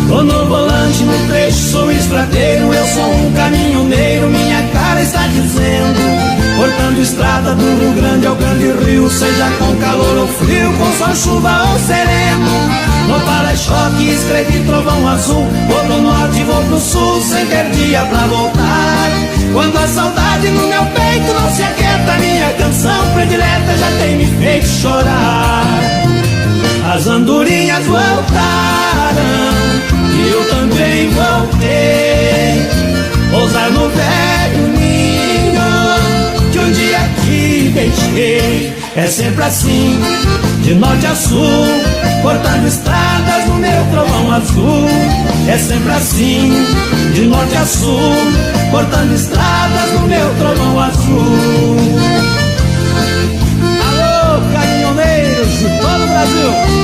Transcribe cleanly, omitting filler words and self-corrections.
Tô no volante, no trecho, sou estradeiro. Eu sou um caminhoneiro, minha cara está dizendo. Cortando estrada do Rio Grande ao Grande Rio, seja com calor ou frio, com sol, chuva ou sereno. No para-choque escrevi trovão azul. Vou pro norte, vou pro sul, sem ter dia pra voltar. Quando a saudade no meu peito não se aquieta, minha canção predileta já tem me feito chorar. As andorinhas voltaram e eu também voltei. Pousar no velho ninho que um dia aqui deixei. É sempre assim, de norte a sul, cortando estradas no meu trovão azul. É sempre assim, de norte a sul, cortando estradas no meu trovão azul. Alô, caminhoneiros de todo o Brasil!